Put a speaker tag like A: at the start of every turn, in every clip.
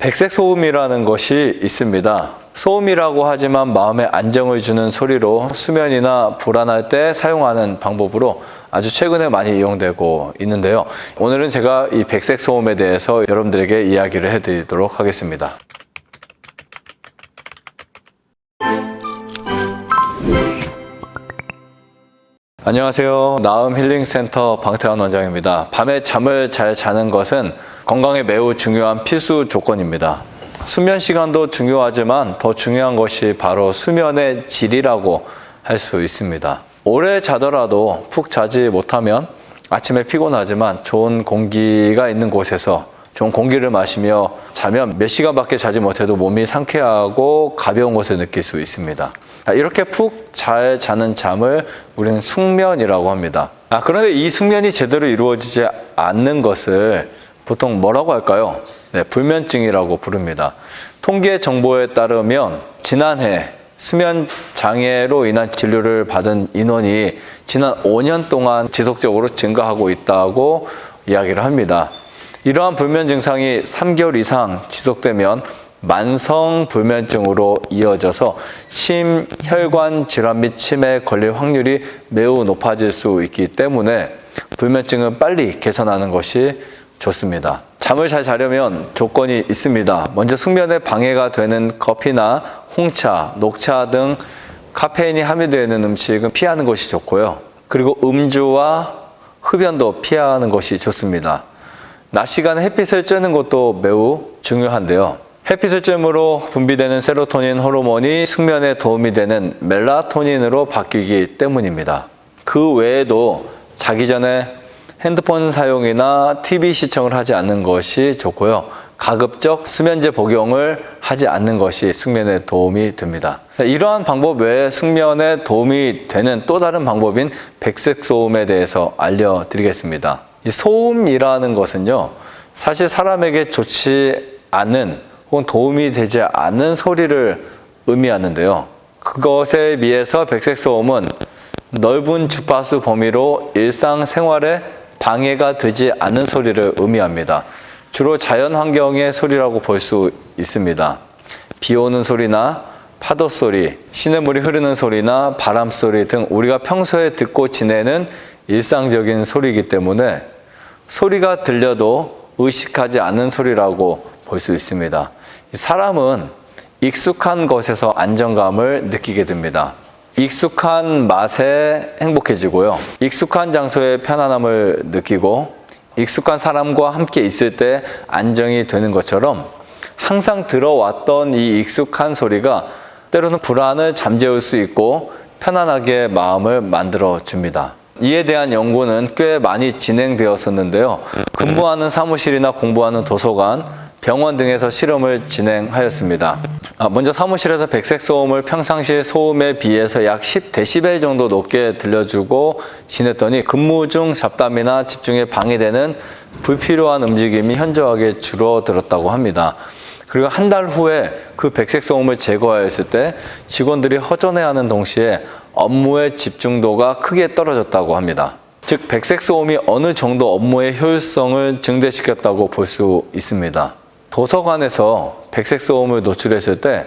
A: 백색 소음이라는 것이 있습니다. 소음이라고 하지만 마음에 안정을 주는 소리로 수면이나 불안할 때 사용하는 방법으로 아주 최근에 많이 이용되고 있는데요. 오늘은 제가 이 백색 소음에 대해서 여러분들에게 이야기를 해드리도록 하겠습니다. 안녕하세요. 나음 힐링센터 방태환 원장입니다. 밤에 잠을 잘 자는 것은 건강에 매우 중요한 필수 조건입니다. 수면 시간도 중요하지만 더 중요한 것이 바로 수면의 질이라고 할 수 있습니다. 오래 자더라도 푹 자지 못하면 아침에 피곤하지만 좋은 공기가 있는 곳에서 좋은 공기를 마시며 자면 몇 시간밖에 자지 못해도 몸이 상쾌하고 가벼운 것을 느낄 수 있습니다. 이렇게 푹 잘 자는 잠을 우리는 숙면이라고 합니다. 그런데 이 숙면이 제대로 이루어지지 않는 것을 보통 뭐라고 할까요? 불면증이라고 부릅니다. 통계 정보에 따르면 지난해 수면 장애로 인한 진료를 받은 인원이 지난 5년 동안 지속적으로 증가하고 있다고 이야기를 합니다. 이러한 불면 증상이 3개월 이상 지속되면 만성 불면증으로 이어져서 심혈관 질환 및 치매에 걸릴 확률이 매우 높아질 수 있기 때문에 불면증은 빨리 개선하는 것이 좋습니다. 잠을 잘 자려면 조건이 있습니다. 먼저 숙면에 방해가 되는 커피나 홍차, 녹차 등 카페인이 함유되어 있는 음식은 피하는 것이 좋고요. 그리고 음주와 흡연도 피하는 것이 좋습니다. 낮 시간에 햇빛을 쬐는 것도 매우 중요한데요. 햇빛을 쬐므로 분비되는 세로토닌 호르몬이 숙면에 도움이 되는 멜라토닌으로 바뀌기 때문입니다. 그 외에도 자기 전에 핸드폰 사용이나 TV 시청을 하지 않는 것이 좋고요. 가급적 수면제 복용을 하지 않는 것이 숙면에 도움이 됩니다. 이러한 방법 외에 숙면에 도움이 되는 또 다른 방법인 백색 소음에 대해서 알려드리겠습니다. 이 소음이라는 것은요, 사실 사람에게 좋지 않은 혹은 도움이 되지 않는 소리를 의미하는데요. 그것에 비해서 백색 소음은 넓은 주파수 범위로 일상생활에 방해가 되지 않는 소리를 의미합니다. 주로 자연 환경의 소리라고 볼 수 있습니다. 비 오는 소리나 파도 소리, 시냇물이 흐르는 소리나 바람 소리 등 우리가 평소에 듣고 지내는 일상적인 소리이기 때문에 소리가 들려도 의식하지 않는 소리라고 볼 수 있습니다. 사람은 익숙한 것에서 안정감을 느끼게 됩니다. 익숙한 맛에 행복해지고요. 익숙한 장소에 편안함을 느끼고 익숙한 사람과 함께 있을 때 안정이 되는 것처럼 항상 들어왔던 이 익숙한 소리가 때로는 불안을 잠재울 수 있고 편안하게 마음을 만들어 줍니다. 이에 대한 연구는 꽤 많이 진행되었었는데요. 근무하는 사무실이나 공부하는 도서관, 병원 등에서 실험을 진행하였습니다. 먼저 사무실에서 백색 소음을 평상시 소음에 비해서 약 10dB 정도 높게 들려주고 지냈더니 근무 중 잡담이나 집중에 방해되는 불필요한 움직임이 현저하게 줄어들었다고 합니다. 그리고 한 달 후에 그 백색 소음을 제거하였을 때 직원들이 허전해하는 동시에 업무의 집중도가 크게 떨어졌다고 합니다. 즉, 백색 소음이 어느 정도 업무의 효율성을 증대시켰다고 볼 수 있습니다. 도서관에서 백색 소음을 노출했을 때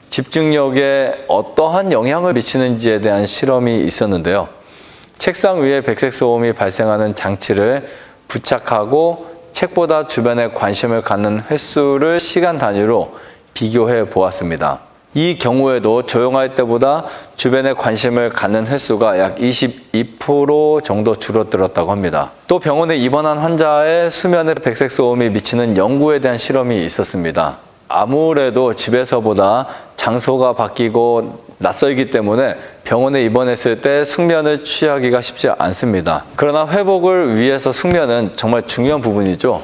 A: 집중력에 어떠한 영향을 미치는지에 대한 실험이 있었는데요. 책상 위에 백색 소음이 발생하는 장치를 부착하고 책보다 주변에 관심을 갖는 횟수를 시간 단위로 비교해 보았습니다. 이 경우에도 조용할 때보다 주변에 관심을 갖는 횟수가 약 22% 정도 줄어들었다고 합니다. 또 병원에 입원한 환자의 수면에 백색 소음이 미치는 연구에 대한 실험이 있었습니다. 아무래도 집에서보다 장소가 바뀌고 낯설기 때문에 병원에 입원했을 때 숙면을 취하기가 쉽지 않습니다. 그러나 회복을 위해서 숙면은 정말 중요한 부분이죠.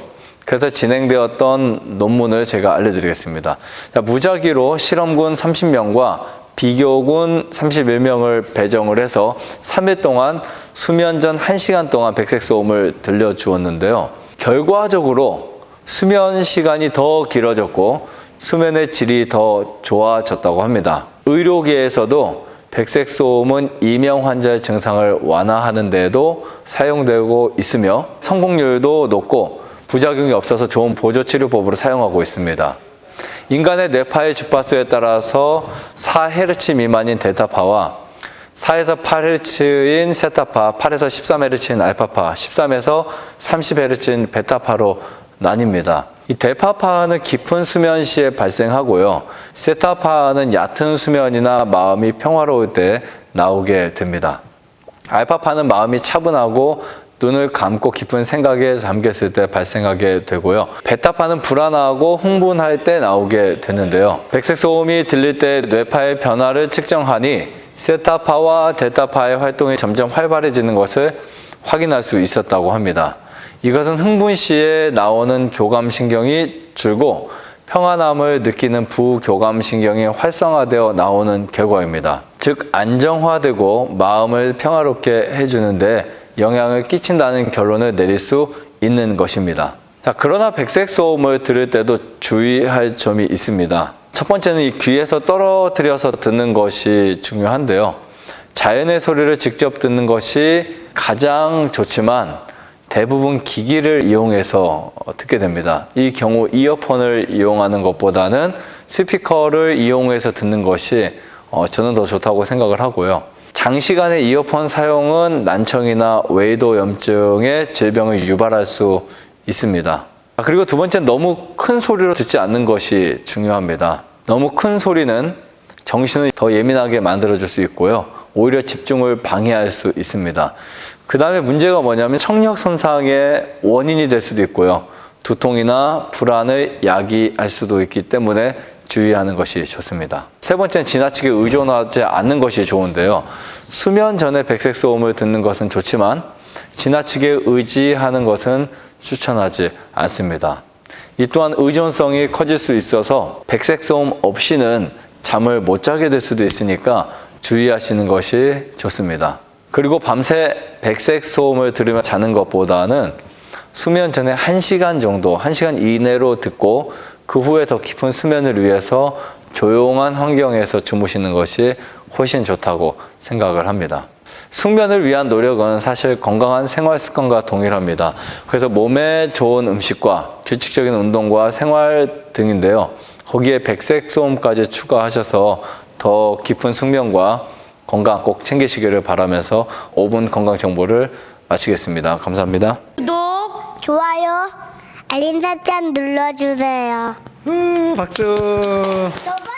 A: 그래서 진행되었던 논문을 제가 알려드리겠습니다. 무작위로 실험군 30명과 비교군 31명을 배정을 해서 3일 동안 수면 전 1시간 동안 백색 소음을 들려주었는데요. 결과적으로 수면 시간이 더 길어졌고 수면의 질이 더 좋아졌다고 합니다. 의료계에서도 백색 소음은 이명 환자의 증상을 완화하는 데에도 사용되고 있으며 성공률도 높고 부작용이 없어서 좋은 보조치료법으로 사용하고 있습니다. 인간의 뇌파의 주파수에 따라서 4Hz 미만인 델타파와 4에서 8Hz인 세타파, 8에서 13Hz인 알파파, 13에서 30Hz인 베타파로 나뉩니다. 이 델파파는 깊은 수면 시에 발생하고요. 세타파는 얕은 수면이나 마음이 평화로울 때 나오게 됩니다. 알파파는 마음이 차분하고 눈을 감고 깊은 생각에 잠겼을 때 발생하게 되고요. 베타파는 불안하고 흥분할 때 나오게 되는데요. 백색 소음이 들릴 때 뇌파의 변화를 측정하니 세타파와 델타파의 활동이 점점 활발해지는 것을 확인할 수 있었다고 합니다. 이것은 흥분 시에 나오는 교감신경이 줄고 평안함을 느끼는 부교감신경이 활성화되어 나오는 결과입니다. 즉 안정화되고 마음을 평화롭게 해주는데 영향을 끼친다는 결론을 내릴 수 있는 것입니다. 자, 그러나 백색 소음을 들을 때도 주의할 점이 있습니다. 첫 번째는 이 귀에서 떨어뜨려서 듣는 것이 중요한데요. 자연의 소리를 직접 듣는 것이 가장 좋지만 대부분 기기를 이용해서 듣게 됩니다. 이 경우 이어폰을 이용하는 것보다는 스피커를 이용해서 듣는 것이 저는 더 좋다고 생각을 하고요. 장시간의 이어폰 사용은 난청이나 외이도염증의 질병을 유발할 수 있습니다. 그리고 두 번째는 너무 큰 소리로 듣지 않는 것이 중요합니다. 너무 큰 소리는 정신을 더 예민하게 만들어줄 수 있고요. 오히려 집중을 방해할 수 있습니다. 그 다음에 문제가 뭐냐면 청력 손상의 원인이 될 수도 있고요. 두통이나 불안을 야기할 수도 있기 때문에 주의하는 것이 좋습니다. 세 번째는 지나치게 의존하지 않는 것이 좋은데요. 수면 전에 백색 소음을 듣는 것은 좋지만 지나치게 의지하는 것은 추천하지 않습니다. 이 또한 의존성이 커질 수 있어서 백색 소음 없이는 잠을 못 자게 될 수도 있으니까 주의하시는 것이 좋습니다. 그리고 밤새 백색 소음을 들으며 자는 것보다는 수면 전에 1시간 정도, 1시간 이내로 듣고 그 후에 더 깊은 수면을 위해서 조용한 환경에서 주무시는 것이 훨씬 좋다고 생각을 합니다. 숙면을 위한 노력은 사실 건강한 생활 습관과 동일합니다. 그래서 몸에 좋은 음식과 규칙적인 운동과 생활 등인데요. 거기에 백색 소음까지 추가하셔서 더 깊은 숙면과 건강 꼭 챙기시기를 바라면서 5분 건강 정보를 마치겠습니다. 감사합니다.
B: 구독, 좋아요, 알림 설정 눌러주세요.
C: 박수.
B: 저번